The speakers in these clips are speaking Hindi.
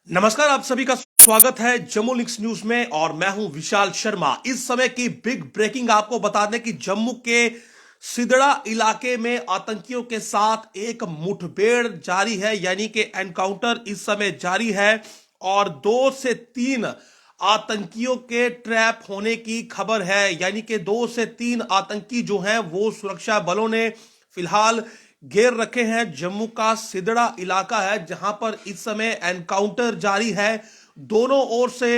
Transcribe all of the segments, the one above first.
नमस्कार, आप सभी का स्वागत है जम्मू लिंक्स न्यूज में और मैं हूं विशाल शर्मा। इस समय की बिग ब्रेकिंग आपको बता दें कि जम्मू के सिदड़ा इलाके में आतंकियों के साथ एक मुठभेड़ जारी है, यानी कि एनकाउंटर इस समय जारी है और 2 से 3 आतंकियों के ट्रैप होने की खबर है। यानी कि 2 से 3 आतंकी जो हैं वो सुरक्षा बलों ने फिलहाल घेर रखे हैं। जम्मू का सिदड़ा इलाका है जहां पर इस समय एनकाउंटर जारी है। दोनों ओर से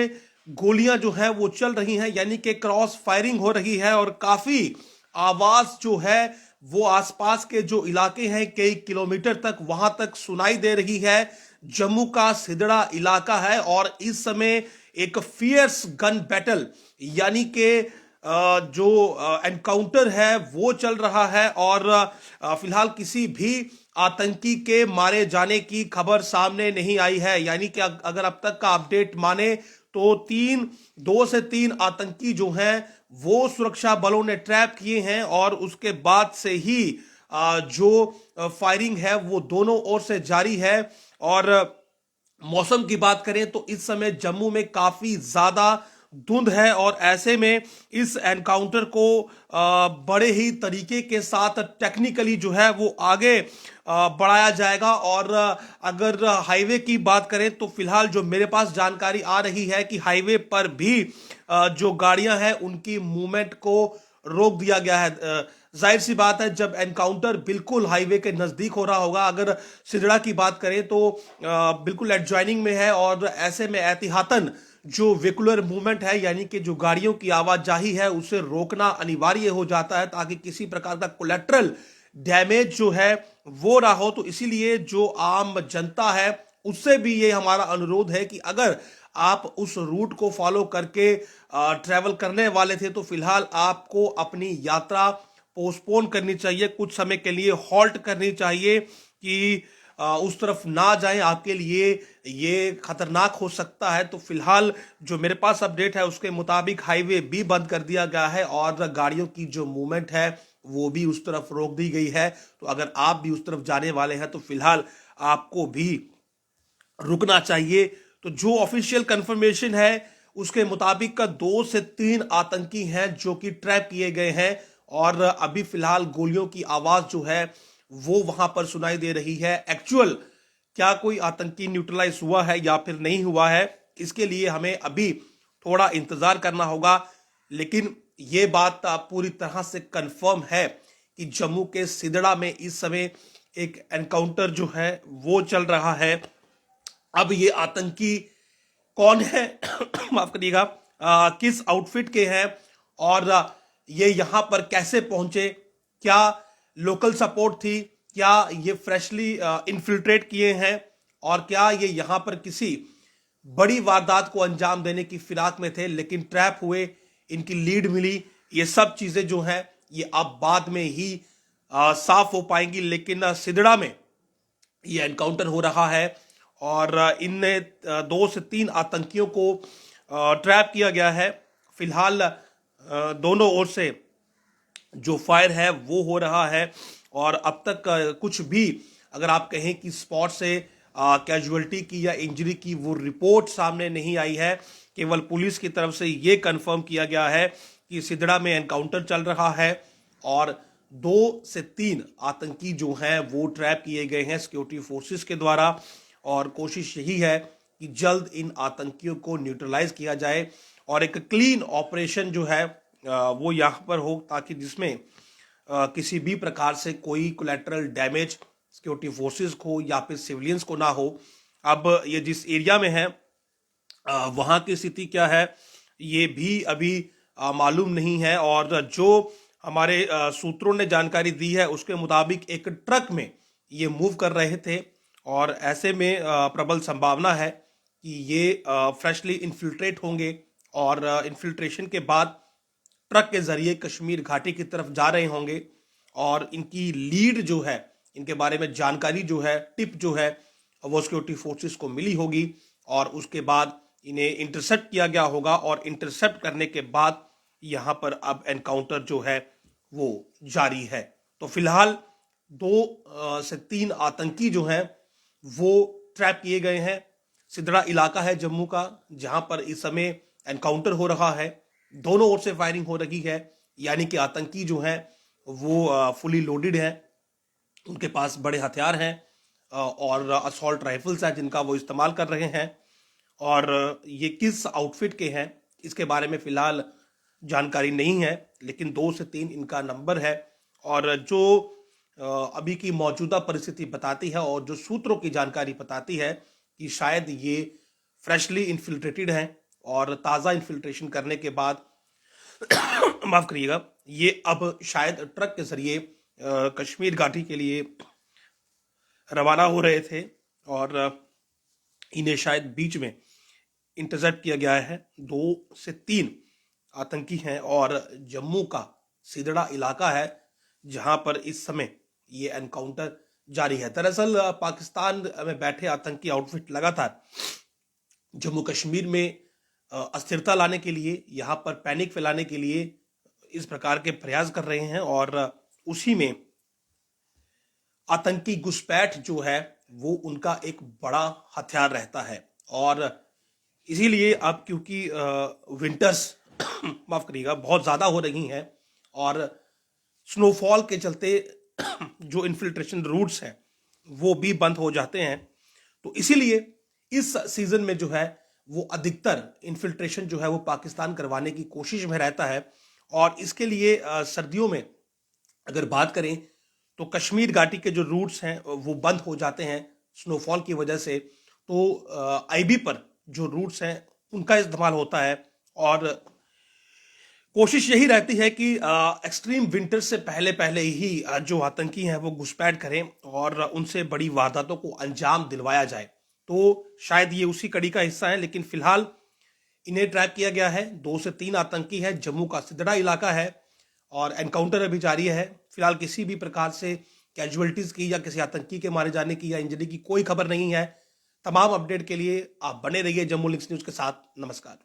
गोलियां जो है वो चल रही हैं, यानी कि क्रॉस फायरिंग हो रही है और काफी आवाज जो है वो आसपास के जो इलाके हैं कई किलोमीटर तक वहां तक सुनाई दे रही है। जम्मू का सिदड़ा इलाका है और इस समय एक फियर्स गन बैटल यानी कि जो एनकाउंटर है वो चल रहा है और फिलहाल किसी भी आतंकी के मारे जाने की खबर सामने नहीं आई है। यानी कि अगर अब तक का अपडेट माने तो 2 से 3 आतंकी जो हैं वो सुरक्षा बलों ने ट्रैप किए हैं और उसके बाद से ही जो फायरिंग है वो दोनों ओर से जारी है। और मौसम की बात करें तो इस समय जम्मू में काफी ज्यादा धुंध है और ऐसे में इस एनकाउंटर को बड़े ही तरीके के साथ टेक्निकली जो है वो आगे बढ़ाया जाएगा। और अगर हाईवे की बात करें तो फिलहाल जो मेरे पास जानकारी आ रही है कि हाईवे पर भी जो गाड़ियां हैं उनकी मूवमेंट को रोक दिया गया है। जाहिर सी बात है, जब एनकाउंटर बिल्कुल हाईवे के नजदीक हो रहा होगा, अगर सिदड़ा की बात करें तो बिल्कुल एडजॉइनिंग में है और ऐसे में एहतियातन जो वेहिकुलर मूवमेंट है यानी कि जो गाड़ियों की आवाजाही है उसे रोकना अनिवार्य हो जाता है ताकि किसी प्रकार का कोलेट्रल डैमेज जो है वो ना हो। तो इसीलिए जो आम जनता है उससे भी ये हमारा अनुरोध है कि अगर आप उस रूट को फॉलो करके ट्रैवल करने वाले थे तो फिलहाल आपको अपनी यात्रा पोस्टपोन करनी चाहिए, कुछ समय के लिए हॉल्ट करनी चाहिए कि उस तरफ ना जाएं, आपके लिए ये खतरनाक हो सकता है। तो फिलहाल जो मेरे पास अपडेट है उसके मुताबिक हाईवे भी बंद कर दिया गया है और गाड़ियों की जो मूवमेंट है वो भी उस तरफ रोक दी गई है। तो अगर आप भी उस तरफ जाने वाले हैं तो फिलहाल आपको भी रुकना चाहिए। तो जो ऑफिशियल कंफर्मेशन है उसके मुताबिक का 2 से 3 आतंकी हैं जो कि ट्रैप किए गए हैं और अभी फिलहाल गोलियों की आवाज जो है वो वहां पर सुनाई दे रही है। एक्चुअल क्या कोई आतंकी न्यूट्रलाइज हुआ है या फिर नहीं हुआ है, इसके लिए हमें अभी थोड़ा इंतजार करना होगा। लेकिन यह बात पूरी तरह से कंफर्म है कि जम्मू के सिदड़ा में इस समय एक एनकाउंटर जो है वो चल रहा है। अब ये आतंकी कौन है माफ करिएगा, किस आउटफिट के हैं और ये यहां पर कैसे पहुंचे, क्या लोकल सपोर्ट थी, क्या ये फ्रेशली इन्फिल्ट्रेट किए हैं और क्या ये यहां पर किसी बड़ी वारदात को अंजाम देने की फिराक में थे लेकिन ट्रैप हुए, इनकी लीड मिली। ये सब चीजें जो हैं ये अब बाद में ही साफ हो पाएंगी। लेकिन सिदड़ा में ये एनकाउंटर हो रहा है और इन 2 से 3 आतंकियों को ट्रैप किया गया है। फिलहाल दोनों ओर से जो फायर है वो हो रहा है और अब तक कुछ भी अगर आप कहें कि स्पॉट से कैजुअलिटी की या इंजरी की वो रिपोर्ट सामने नहीं आई है। केवल पुलिस की तरफ से ये कंफर्म किया गया है कि सिदड़ा में एनकाउंटर चल रहा है और 2 से 3 आतंकी जो हैं वो ट्रैप किए गए हैं सिक्योरिटी फोर्सेस के द्वारा और कोशिश यही है कि जल्द इन आतंकियों को न्यूट्रलाइज किया जाए और एक क्लीन ऑपरेशन जो है वो यहाँ पर हो ताकि जिसमें किसी भी प्रकार से कोई कोलेटरल डैमेज सिक्योरिटी फोर्सेस को या फिर सिविलियंस को ना हो। अब ये जिस एरिया में है वहाँ की स्थिति क्या है ये भी अभी मालूम नहीं है और जो हमारे सूत्रों ने जानकारी दी है उसके मुताबिक एक ट्रक में ये मूव कर रहे थे और ऐसे में प्रबल संभावना है कि ये फ्रेशली इन्फिल्ट्रेट होंगे और इन्फिल्ट्रेशन के बाद ट्रक के जरिए कश्मीर घाटी की तरफ जा रहे होंगे और इनकी लीड जो है, इनके बारे में जानकारी जो है, टिप जो है वो सिक्योरिटी फोर्सेस को मिली होगी और उसके बाद इन्हें इंटरसेप्ट किया गया होगा और इंटरसेप्ट करने के बाद यहाँ पर अब एनकाउंटर जो है वो जारी है। तो फिलहाल 2 से 3 आतंकी जो हैं वो ट्रैप किए गए हैं। सिदड़ा इलाका है जम्मू का, जहां पर इस समय एनकाउंटर हो रहा है। दोनों ओर से फायरिंग हो रही है, यानी कि आतंकी जो है वो फुली लोडेड है, उनके पास बड़े हथियार हैं और असॉल्ट राइफल्स हैं जिनका वो इस्तेमाल कर रहे हैं। और ये किस आउटफिट के हैं इसके बारे में फिलहाल जानकारी नहीं है, लेकिन 2 से 3 इनका नंबर है। और जो अभी की मौजूदा परिस्थिति बताती है और जो सूत्रों की जानकारी बताती है कि शायद ये फ्रेशली इन्फिल्ट्रेटेड हैं और ताज़ा इन्फिल्ट्रेशन करने के बाद माफ करिएगा, ये अब शायद ट्रक के जरिए कश्मीर घाटी के लिए रवाना हो रहे थे और इन्हें शायद बीच में इंटरसेप्ट किया गया है। 2 से 3 आतंकी हैं और जम्मू का सिदड़ा इलाका है जहां पर इस समय ये एनकाउंटर जारी है। दरअसल पाकिस्तान में बैठे आतंकी आउटफिट लगातार जम्मू कश्मीर में अस्थिरता लाने के लिए, यहाँ पर पैनिक फैलाने के लिए इस प्रकार के प्रयास कर रहे हैं और उसी में आतंकी घुसपैठ जो है वो उनका एक बड़ा हथियार रहता है। और इसीलिए अब क्योंकि विंटर्स माफ करिएगा बहुत ज़्यादा हो रही हैं और स्नोफॉल के चलते जो इन्फिल्ट्रेशन रूट्स हैं वो भी बंद हो जाते हैं, तो इसीलिए इस सीजन में जो है वो अधिकतर इन्फिल्ट्रेशन जो है वो पाकिस्तान करवाने की कोशिश में रहता है। और इसके लिए सर्दियों में अगर बात करें तो कश्मीर घाटी के जो रूट्स हैं वो बंद हो जाते हैं स्नोफॉल की वजह से। तो आईबी पर जो रूट्स हैं उनका इस्तेमाल होता है और कोशिश यही रहती है कि एक्सट्रीम विंटर से पहले पहले ही जो आतंकी हैं वो घुसपैठ करें और उनसे बड़ी वारदातों को अंजाम दिलवाया जाए। तो शायद ये उसी कड़ी का हिस्सा है, लेकिन फिलहाल इन्हें ट्रैप किया गया है। 2 से 3 आतंकी है, जम्मू का सिदड़ा इलाका है और एनकाउंटर अभी जारी है। फिलहाल किसी भी प्रकार से कैजुअलिटीज की या किसी आतंकी के मारे जाने की या इंजरी की कोई खबर नहीं है। तमाम अपडेट के लिए आप बने रहिए जम्मू लिंक्स न्यूज के साथ। नमस्कार।